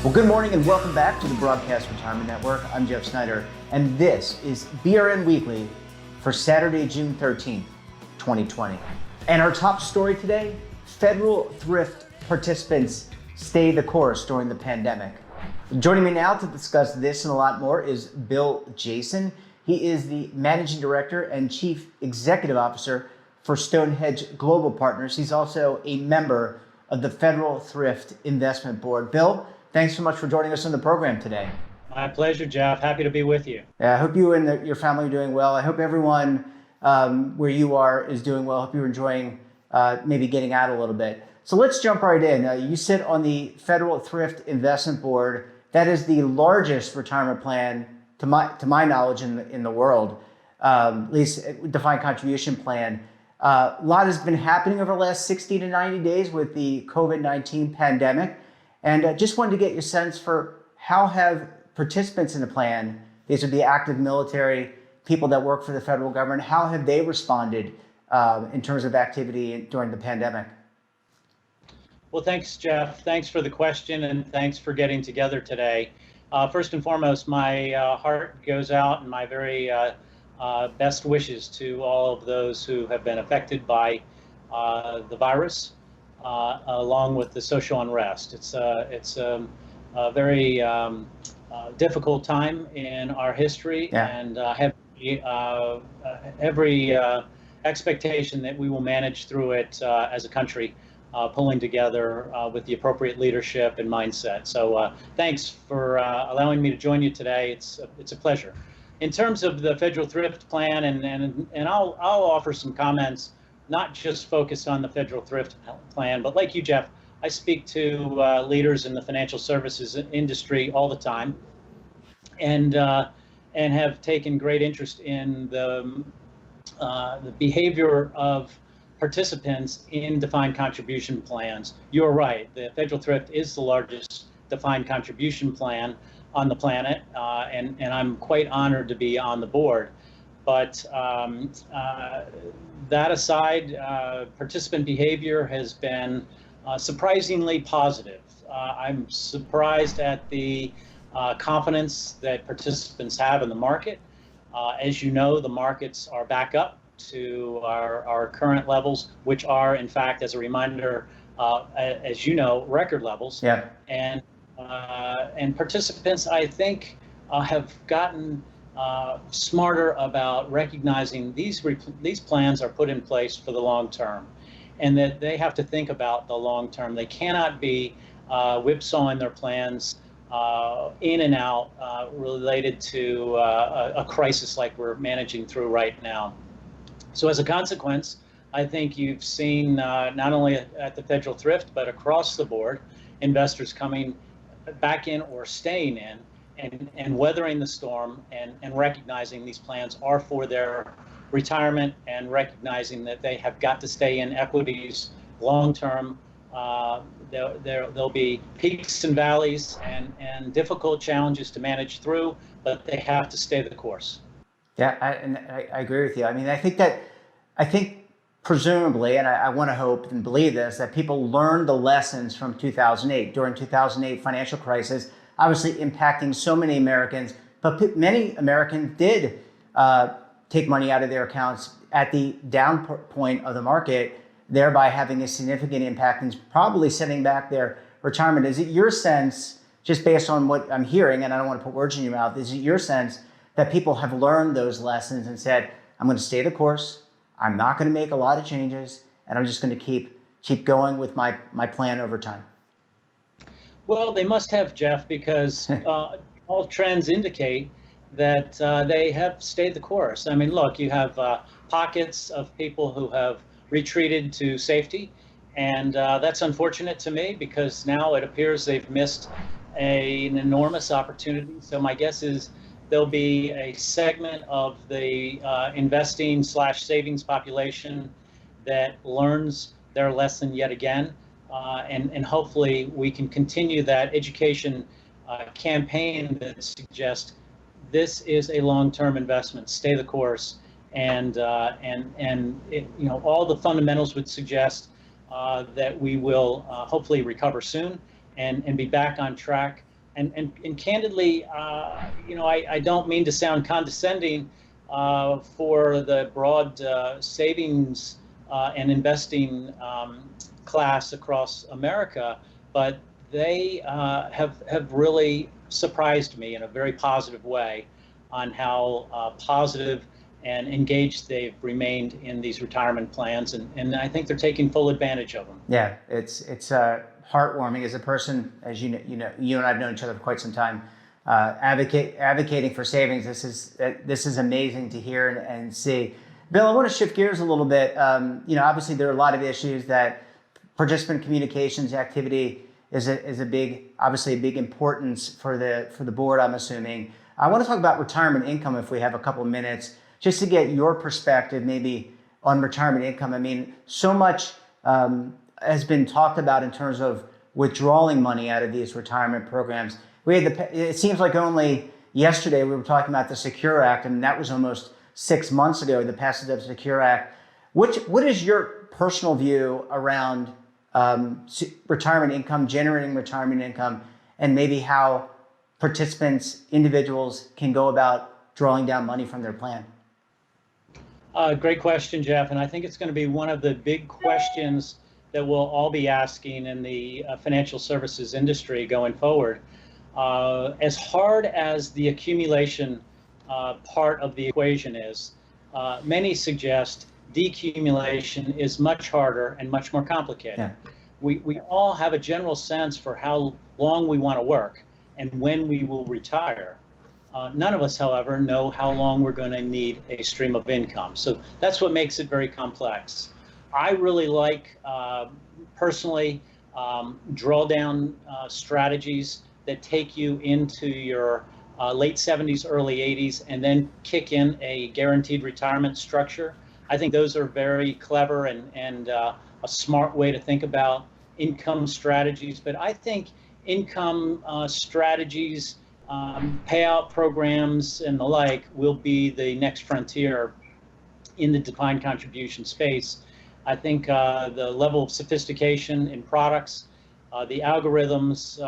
Well, good morning and welcome back to the Broadcast Retirement Network. I'm Jeff Snyder, and this is BRN Weekly for Saturday, June 13th, 2020. And our top story today, federal thrift participants stay the course during the pandemic. Joining me now to discuss this and a lot more is Bill Jason. He is the Managing Director and Chief Executive Officer for Stonehedge Global Partners. He's also a member of the Federal Thrift Investment Board. Bill, thanks so much for joining us on the program today. My pleasure, Jeff. Happy to be with you. I hope you and your family are doing well. I hope everyone where you are is doing well. I hope you're enjoying maybe getting out a little bit. So let's jump right in. You sit on the Federal Thrift Investment Board. That is the largest retirement plan, to my knowledge, in the world, at least defined contribution plan. A lot has been happening over the last 60 to 90 days with the COVID-19 pandemic. And just wanted to get your sense for how have participants in the plan, these are the active military, people that work for the federal government, how have they responded in terms of activity during the pandemic? Well, thanks, Jeff. Thanks for the question, and thanks for getting together today. First and foremost, my heart goes out and my very best wishes to all of those who have been affected by the virus, along with the social unrest. It's a very difficult time in our history, and have every expectation that we will manage through it as a country, pulling together with the appropriate leadership and mindset. So thanks for allowing me to join you today. It's a pleasure. In terms of the Federal Thrift Plan, and I'll offer some comments, not just focused on the Federal Thrift Plan, but like you, Jeff, I speak to leaders in the financial services industry all the time, and have taken great interest in the behavior of participants in defined contribution plans. You're right, the Federal Thrift is the largest defined contribution plan on the planet, and I'm quite honored to be on the board. But that aside, participant behavior has been surprisingly positive. I'm surprised at the confidence that participants have in the market. As you know, the markets are back up to our current levels, which are, in fact, as a reminder, as you know, record levels. Yeah. And participants, I think, have gotten smarter about recognizing these plans are put in place for the long term, and that they have to think about the long term. They cannot be whipsawing their plans in and out related to a crisis like we're managing through right now. So as a consequence, I think you've seen not only at the Federal Thrift, but across the board, investors coming back in or staying in and weathering the storm and recognizing these plans are for their retirement, and recognizing that they have got to stay in equities long term. There'll be peaks and valleys and difficult challenges to manage through, but they have to stay the course. Yeah, I agree with you. I mean, I think presumably, and I want to hope and believe this, that people learned the lessons from 2008, during 2008 financial crisis, obviously impacting so many Americans, but many Americans did take money out of their accounts at the down point of the market, thereby having a significant impact and probably setting back their retirement. Is it your sense, just based on what I'm hearing, and I don't want to put words in your mouth, is it your sense that people have learned those lessons and said, I'm going to stay the course, I'm not going to make a lot of changes, and I'm just going to keep going with my plan over time? Well, they must have, Jeff, because all trends indicate that they have stayed the course. I mean, look, you have pockets of people who have retreated to safety, and that's unfortunate to me, because now it appears they've missed an enormous opportunity. So my guess is there'll be a segment of the investing/savings population that learns their lesson yet again, and hopefully we can continue that education campaign that suggests this is a long-term investment. Stay the course, and it, all the fundamentals would suggest that we will hopefully recover soon and be back on track And candidly, I don't mean to sound condescending for the broad savings and investing class across America, but they have really surprised me in a very positive way on how positive and engaged they've remained in these retirement plans, and I think they're taking full advantage of them. Yeah, it's heartwarming as a person, as you know, you and I've known each other for quite some time. Advocating for savings. This is amazing to hear and see. Bill, I want to shift gears a little bit. Obviously there are a lot of issues that participant communications activity is a big importance for the board, I'm assuming. I want to talk about retirement income if we have a couple of minutes, just to get your perspective maybe on retirement income. I mean, so much has been talked about in terms of withdrawing money out of these retirement programs. It seems like only yesterday we were talking about the Secure Act, and that was almost 6 months ago, the passage of the Secure Act. What is your personal view around retirement income, generating retirement income, and maybe how participants, individuals, can go about drawing down money from their plan? Great question, Jeff, and I think it's going to be one of the big questions that we'll all be asking in the financial services industry going forward. As hard as the accumulation part of the equation is, many suggest decumulation is much harder and much more complicated. Yeah. We all have a general sense for how long we want to work and when we will retire. None of us, however, know how long we're going to need a stream of income. So that's what makes it very complex. I really like, personally, drawdown strategies that take you into your late 70s, early 80s, and then kick in a guaranteed retirement structure. I think those are very clever and a smart way to think about income strategies. But I think income strategies, payout programs, and the like will be the next frontier in the defined contribution space. I think the level of sophistication in products, the algorithms,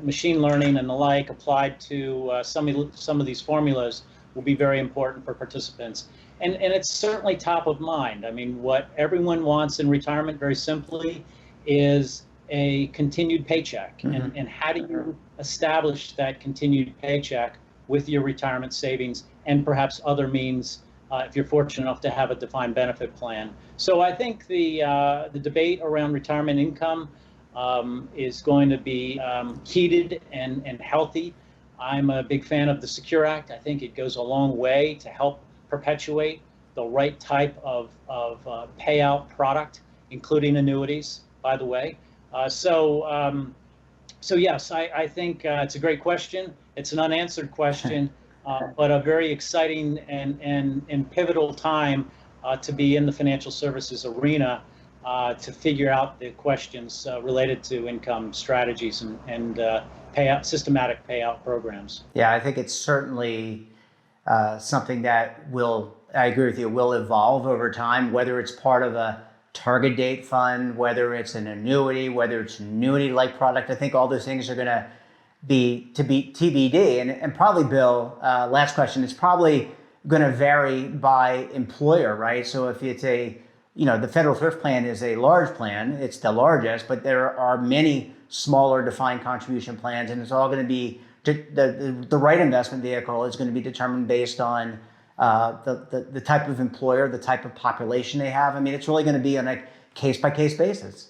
machine learning, and the like applied to some of these formulas will be very important for participants. And it's certainly top of mind. I mean, what everyone wants in retirement, very simply, is a continued paycheck. Mm-hmm. And how do you establish that continued paycheck with your retirement savings and perhaps other means if you're fortunate enough to have a defined benefit plan? So I think the debate around retirement income is going to be heated and healthy. I'm a big fan of the Secure Act. I think it goes a long way to help perpetuate the right type of payout product, including annuities, by the way. So yes, I think it's a great question. It's an unanswered question, but a very exciting and pivotal time to be in the financial services arena to figure out the questions related to income strategies and systematic payout programs. Yeah, I think it's certainly something that I agree with you, will evolve over time, whether it's part of a target date fund, whether it's an annuity, whether it's an annuity-like product. I think all those things are going to be TBD. And probably, Bill, last question, it's probably going to vary by employer, right? So if it's the Federal Thrift Plan is a large plan, it's the largest, but there are many smaller defined contribution plans, and it's all going to be, the right investment vehicle is going to be determined based on the type of employer, the type of population they have. I mean, it's really going to be on a case-by-case basis.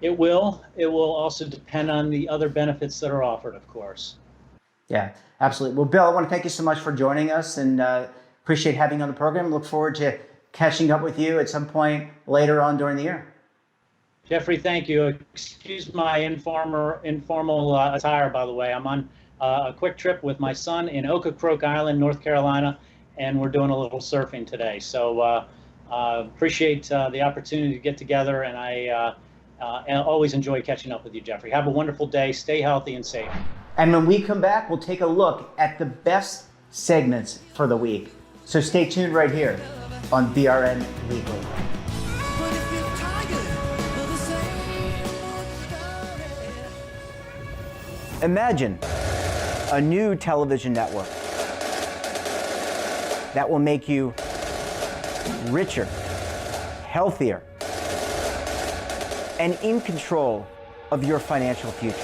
It will. It will also depend on the other benefits that are offered, of course. Yeah, absolutely. Well, Bill, I want to thank you so much for joining us, and appreciate having you on the program. Look forward to catching up with you at some point later on during the year. Jeffrey, thank you. Excuse my informal attire, by the way. I'm on a quick trip with my son in Ocracoke Island, North Carolina, and we're doing a little surfing today. So appreciate the opportunity to get together, and I always enjoy catching up with you, Jeffrey. Have a wonderful day. Stay healthy and safe. And when we come back, we'll take a look at the best segments for the week. So stay tuned right here on BRN Weekly. Imagine a new television network that will make you richer, healthier, and in control of your financial future.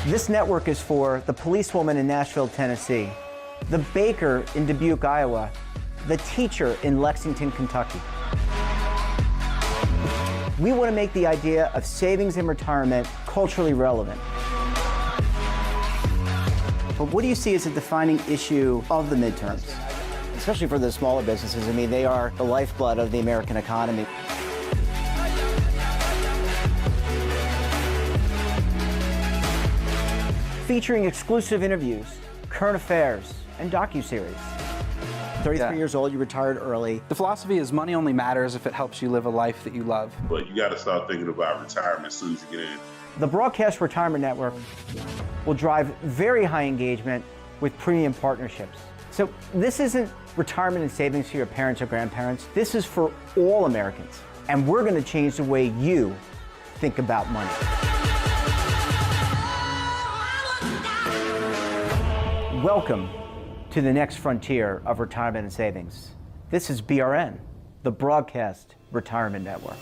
This network is for the policewoman in Nashville, Tennessee, the baker in Dubuque, Iowa, the teacher in Lexington, Kentucky. We want to make the idea of savings and retirement culturally relevant. But what do you see as a defining issue of the midterms? Especially for the smaller businesses. I mean, they are the lifeblood of the American economy. Featuring exclusive interviews, current affairs, and docuseries. 33 years old, you retired early. The philosophy is money only matters if it helps you live a life that you love. But you got to start thinking about retirement as soon as you get in. The Broadcast Retirement Network will drive very high engagement with premium partnerships. So this isn't retirement and savings for your parents or grandparents. This is for all Americans. And we're going to change the way you think about money. Welcome to the next frontier of retirement and savings. This is BRN, the Broadcast Retirement Network.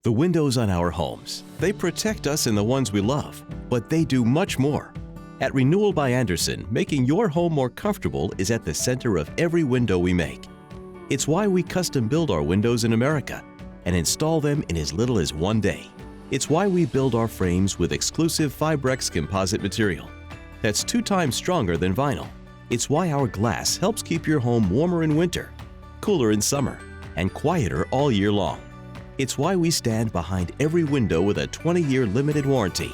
The windows on our homes, they protect us and the ones we love, but they do much more. At Renewal by Andersen, making your home more comfortable is at the center of every window we make. It's why we custom build our windows in America and install them in as little as 1 day. It's why we build our frames with exclusive Fibrex composite material that's 2 times stronger than vinyl. It's why our glass helps keep your home warmer in winter, cooler in summer, and quieter all year long. It's why we stand behind every window with a 20-year limited warranty.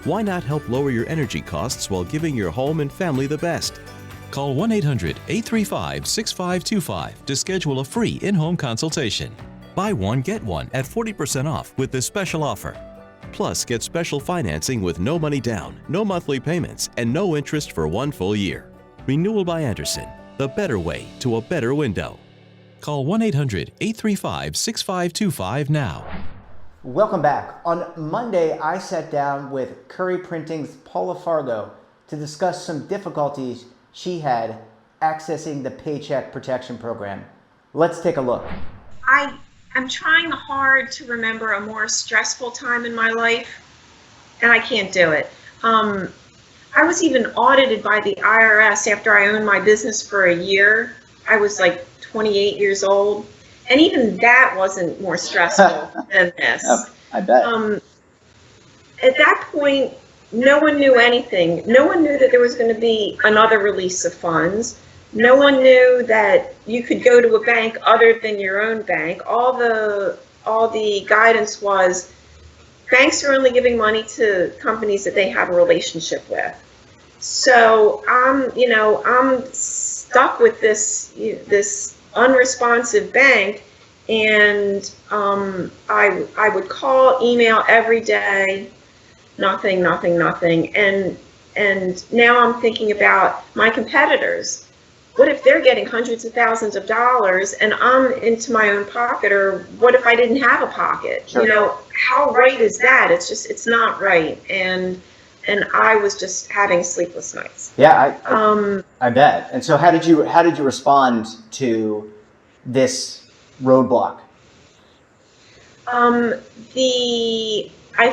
Why not help lower your energy costs while giving your home and family the best? Call 1-800-835-6525 to schedule a free in-home consultation. Buy one, get one at 40% off with this special offer. Plus, get special financing with no money down, no monthly payments, and no interest for 1 full year. Renewal by Andersen, the better way to a better window. Call 1-800-835-6525 now. Welcome back. On Monday, I sat down with Curry Printing's Paula Fargo to discuss some difficulties she had accessing the Paycheck Protection Program. Let's take a look. I'm trying hard to remember a more stressful time in my life, and I can't do it. I was even audited by the IRS after I owned my business for a year. I was like 28 years old, and even that wasn't more stressful than this. I bet. At that point, no one knew anything. No one knew that there was going to be another release of funds. No one knew that you could go to a bank other than your own bank. All the guidance was banks are only giving money to companies that they have a relationship with. So I'm stuck with this unresponsive bank, and I would call, email every day, nothing, and now I'm thinking about my competitors. What if they're getting hundreds of thousands of dollars and I'm into my own pocket? Or what if I didn't have a pocket? Sure. How right is that? It's not right. And I was just having sleepless nights. Yeah, I bet. And so how did you respond to this roadblock? I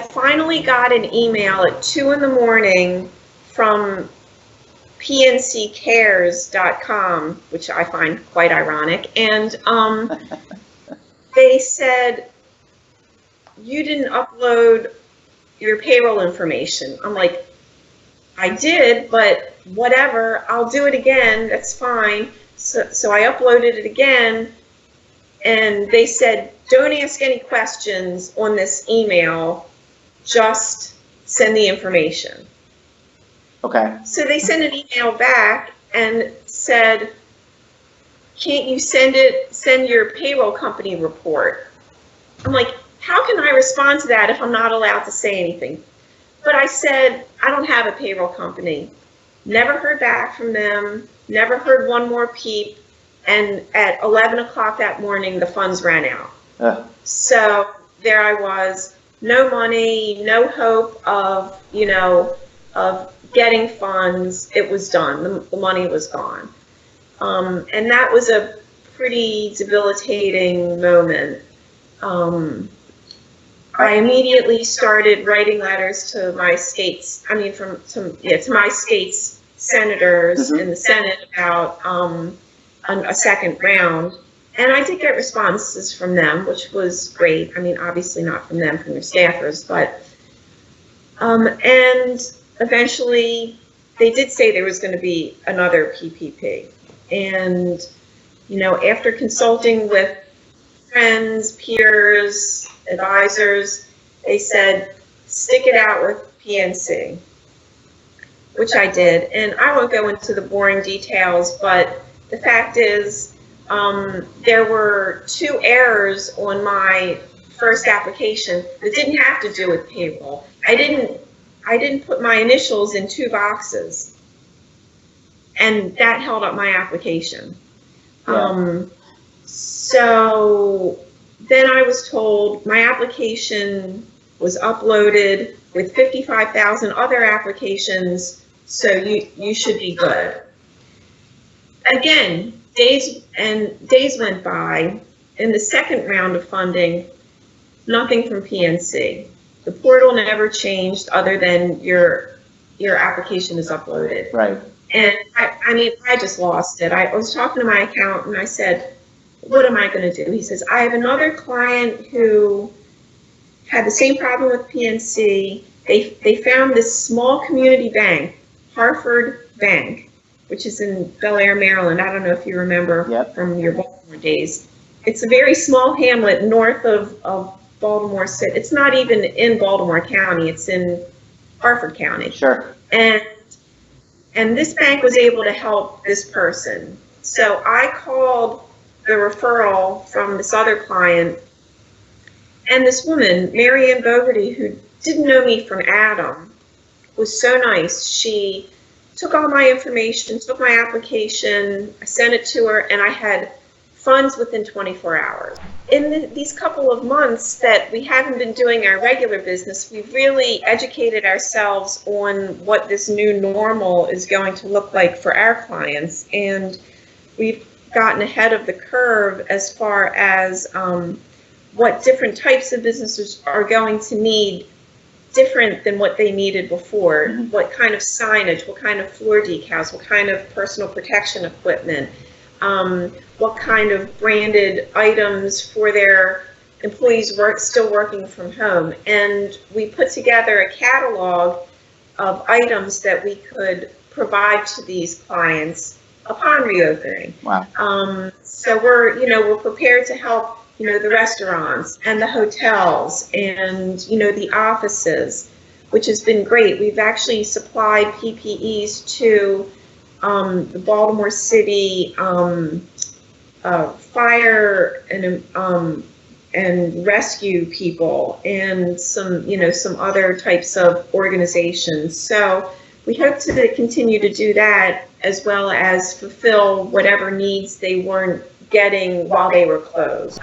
finally got an email at 2 a.m. from pnccares.com, which I find quite ironic, and they said, you didn't upload your payroll information. I'm like, I did, but whatever, I'll do it again, that's fine. So I uploaded it again, and they said, don't ask any questions on this email, just send the information. Okay. So they sent an email back and said, can't you send your payroll company report? I'm like, how can I respond to that if I'm not allowed to say anything? But I said, I don't have a payroll company. Never heard back from them, never heard one more peep. And at 11 o'clock that morning, the funds ran out. So there I was, no money, no hope of, of getting funds. It was done. The money was gone. And that was a pretty debilitating moment. I immediately started writing letters to my states, to my state's senators in the Senate about a second round. And I did get responses from them, which was great. I mean, obviously not from them, from their staffers, but, and eventually they did say there was going to be another PPP. And, after consulting with friends, peers, advisors, they said, stick it out with PNC, which I did. And I won't go into the boring details, but the fact is, there were 2 errors on my first application that didn't have to do with payroll. I didn't put my initials in 2 boxes, and that held up my application. Yeah. So then I was told my application was uploaded with 55,000 other applications, so you should be good. Again, days went by. In the second round of funding, nothing from PNC. The portal never changed other than your application is uploaded. Right. And I just lost it. I was talking to my accountant and I said, what am I going to do? He says, I have another client who had the same problem with PNC. They found this small community bank, Hartford Bank, which is in Bel Air, Maryland. I don't know if you remember from your Baltimore days. It's a very small hamlet north of Baltimore City. It's not even in Baltimore County. It's in Hartford County. Sure. And this bank was able to help this person. So I called the referral from this other client, and this woman, Mary Ann Bogarty, who didn't know me from Adam, was so nice. She took all my information, took my application, I sent it to her, and I had funds within 24 hours. In these couple of months that we haven't been doing our regular business, we've really educated ourselves on what this new normal is going to look like for our clients. And we've gotten ahead of the curve as far as what different types of businesses are going to need different than what they needed before. What kind of signage, what kind of floor decals, what kind of personal protection equipment, what kind of branded items for their employees still working from home. And we put together a catalog of items that we could provide to these clients upon reopening. Wow. So we're prepared to help, the restaurants and the hotels and, the offices, which has been great. We've actually supplied PPEs to the Baltimore City fire and rescue people and some other types of organizations. So we hope to continue to do that, as well as fulfill whatever needs they weren't getting while they were closed.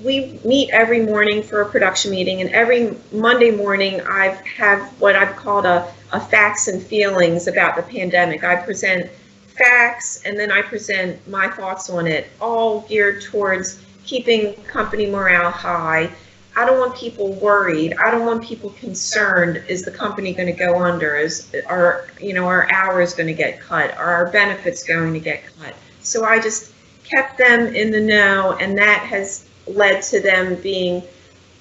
We meet every morning for a production meeting, and every Monday morning I have what I've called a facts and feelings about the pandemic. I present facts and then I present my thoughts on it, all geared towards keeping company morale high. I don't want people worried. I don't want people concerned. Is the company going to go under? Are our hours going to get cut? Are our benefits going to get cut? So I just kept them in the know, and that has led to them being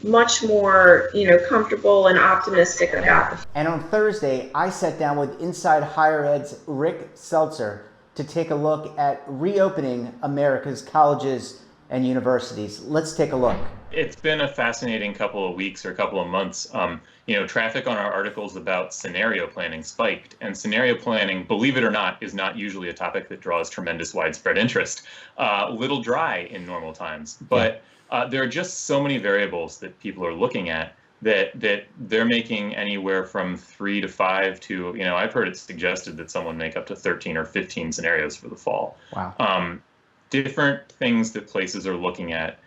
much more, comfortable and optimistic about it. And on Thursday, I sat down with Inside Higher Ed's Rick Seltzer to take a look at reopening America's colleges and universities. Let's take a look. It's been a fascinating couple of weeks or couple of months. Traffic on our articles about scenario planning spiked, and scenario planning, believe it or not, is not usually a topic that draws tremendous widespread interest. Little dry in normal times, but there are just so many variables that people are looking at that they're making anywhere from 3 to 5 to, I've heard it suggested that someone make up to 13 or 15 scenarios for the fall. Wow. Different things that places are looking at,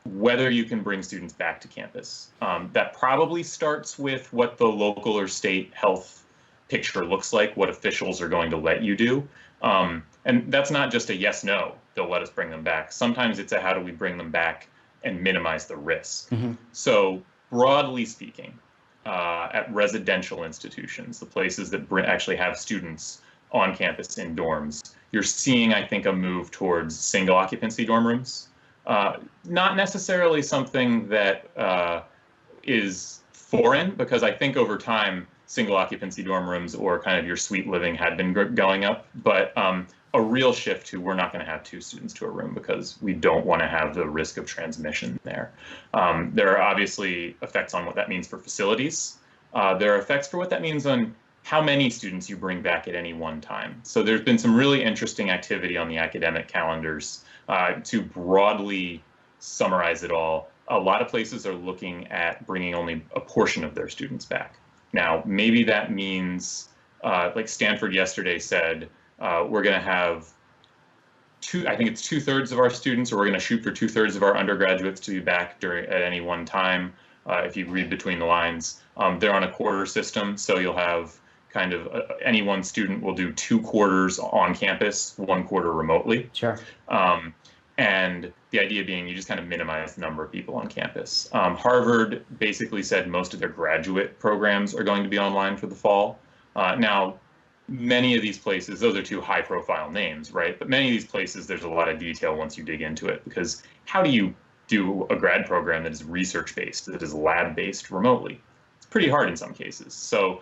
whether you can bring students back to campus. That probably starts with what the local or state health picture looks like, what officials are going to let you do. And that's not just a yes, no, they'll let us bring them back. Sometimes it's a how do we bring them back and minimize the risk. So broadly speaking, at residential institutions, the places that actually have students on campus in dorms, you're seeing, I think, a move towards single occupancy dorm rooms. Not necessarily something that is foreign, because I think over time, single occupancy dorm rooms or kind of your suite living had been going up, but a real shift to we're not going to have 2 students to a room because we don't want to have the risk of transmission there. There are obviously effects on what that means for facilities. There are effects for what that means on how many students you bring back at any one time. So there's been some really interesting activity on the academic calendars. To broadly summarize it all, a lot of places are looking at bringing only a portion of their students back. Now, maybe that means, like Stanford yesterday said, we're going to have I think it's 2/3 of our students, or we're going to shoot for 2/3 of our undergraduates to be back at any one time. If you read between the lines, they're on a quarter system, so you'll have kind of any one student will do 2 quarters on campus, 1 quarter remotely. Sure. And the idea being you just kind of minimize the number of people on campus. Harvard basically said most of their graduate programs are going to be online for the fall. Now, many of these places, those are 2 high-profile names, right? But many of these places, there's a lot of detail once you dig into it, because how do you do a grad program that is research-based, that is lab-based remotely? It's pretty hard in some cases. So,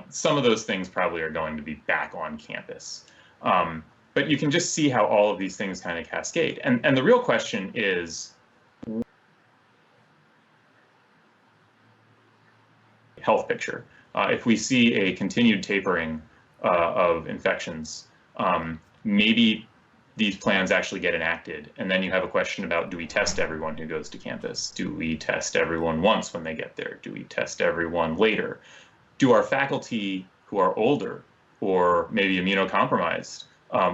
some of those things probably are going to be back on campus. But you can just see how all of these things kind of cascade. And the real question is, health picture. If we see a continued tapering of infections, maybe these plans actually get enacted. And then you have a question about, do we test everyone who goes to campus? Do we test everyone once when they get there? Do we test everyone later? Do our faculty who are older or maybe immunocompromised,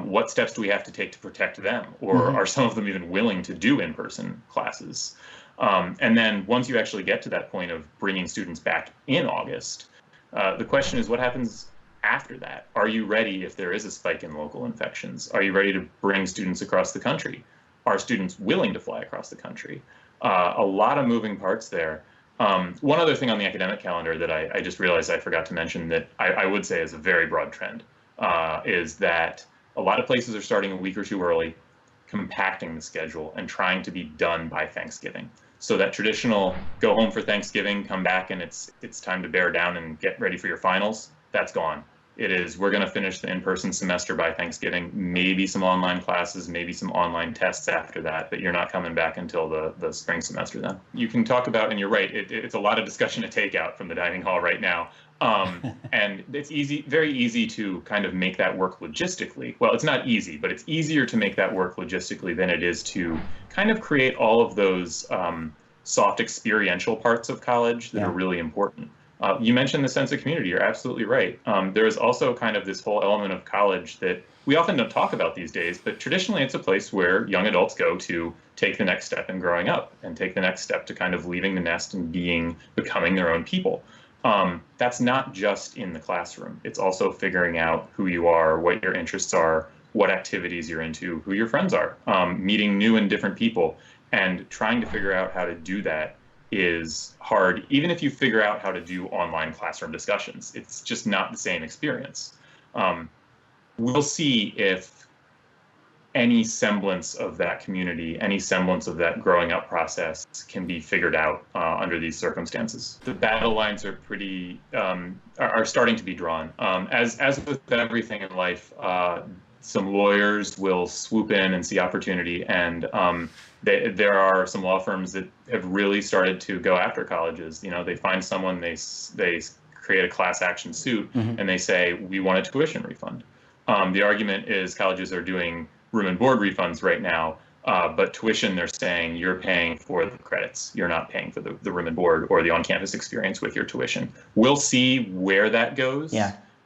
what steps do we have to take to protect them? Or are some of them even willing to do in-person classes? And then once you actually get to that point of bringing students back in August, the question is, what happens after that? Are you ready if there is a spike in local infections? Are you ready to bring students across the country? Are students willing to fly across the country? A lot of moving parts there. One other thing on the academic calendar that I just realized I forgot to mention that I would say is a very broad trend, is that a lot of places are starting a week or 2 early, compacting the schedule and trying to be done by Thanksgiving. So that traditional go home for Thanksgiving, come back, and it's time to bear down and get ready for your finals, that's gone. It is, we're going to finish the in-person semester by Thanksgiving, maybe some online classes, maybe some online tests after that, but you're not coming back until the spring semester then. You can talk about, and you're right, it's a lot of discussion to take out from the dining hall right now. And it's very easy to kind of make that work logistically. Well, it's not easy, but it's easier to make that work logistically than it is to kind of create all of those soft experiential parts of college that are really important. You mentioned the sense of community. You're absolutely right. There is also kind of this whole element of college that we often don't talk about these days, but traditionally it's a place where young adults go to take the next step in growing up and take the next step to kind of leaving the nest and becoming their own people. That's not just in the classroom. It's also figuring out who you are, what your interests are, what activities you're into, who your friends are, meeting new and different people, and trying to figure out how to do that is hard, even if you figure out how to do online classroom discussions. It's just not the same experience. We'll see if any semblance of that community, any semblance of that growing up process can be figured out under these circumstances. The battle lines are pretty, are starting to be drawn. As with everything in life, some lawyers will swoop in and see opportunity, and there are some law firms that have really started to go after colleges. You know, they find someone, they create a class action suit, and they say, we want a tuition refund. The argument is colleges are doing room and board refunds right now, But tuition, they're saying you're paying for the credits. You're not paying for the room and board or the on-campus experience with your tuition. We'll see where that goes,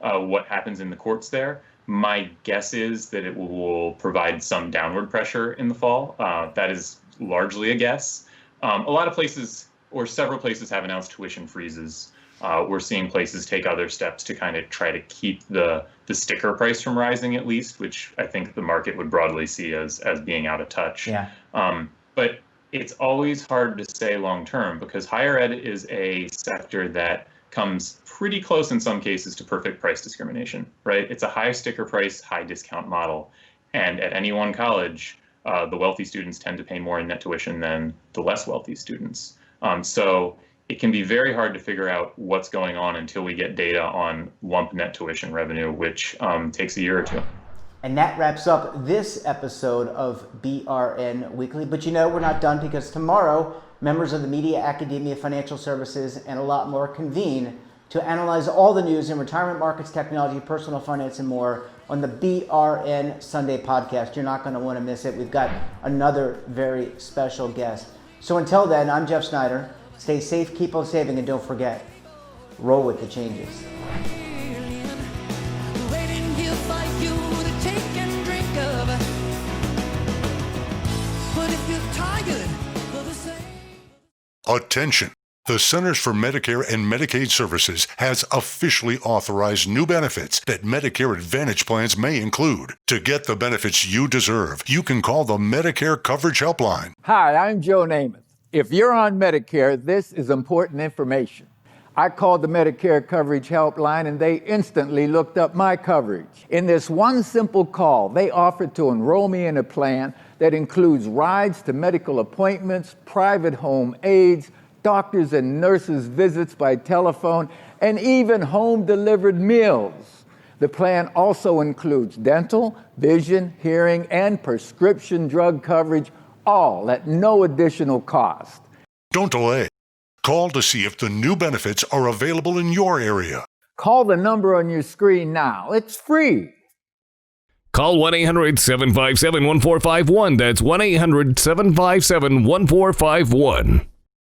what happens in the courts there. My guess is that it will provide some downward pressure in the fall. That is largely a guess. A lot of places, or several places, have announced tuition freezes. We're seeing places take other steps to kind of try to keep the sticker price from rising, at least, which I think the market would broadly see as being out of touch. But it's always hard to say long term, because higher ed is a sector that comes pretty close in some cases to perfect price discrimination, right? It's a high sticker price, high discount model. And at any one college, the wealthy students tend to pay more in net tuition than the less wealthy students. So it can be very hard to figure out what's going on until we get data on lump net tuition revenue, which takes a year or two. And that wraps up this episode of BRN Weekly. But you know, we're not done, because tomorrow, members of the media, academia, financial services, and a lot more convene to analyze all the news in retirement markets, technology, personal finance, and more on the BRN Sunday podcast. You're not going to want to miss it. We've got another very special guest. So until then, I'm Jeff Snyder. Stay safe, keep on saving, and don't forget, roll with the changes. Attention! The Centers for Medicare and Medicaid Services has officially authorized new benefits that Medicare Advantage plans may include. To get the benefits you deserve, you can call the Medicare Coverage Helpline. Hi, I'm Joe Namath. If you're on Medicare, this is important information. I called the Medicare Coverage Helpline and they instantly looked up my coverage. In this one simple call, they offered to enroll me in a plan that includes rides to medical appointments, private home aides, doctors and nurses' visits by telephone, and even home-delivered meals. The plan also includes dental, vision, hearing, and prescription drug coverage, all at no additional cost. Don't delay. Call to see if the new benefits are available in your area. Call the number on your screen now. It's free. Call 1-800-757-1451. That's 1-800-757-1451.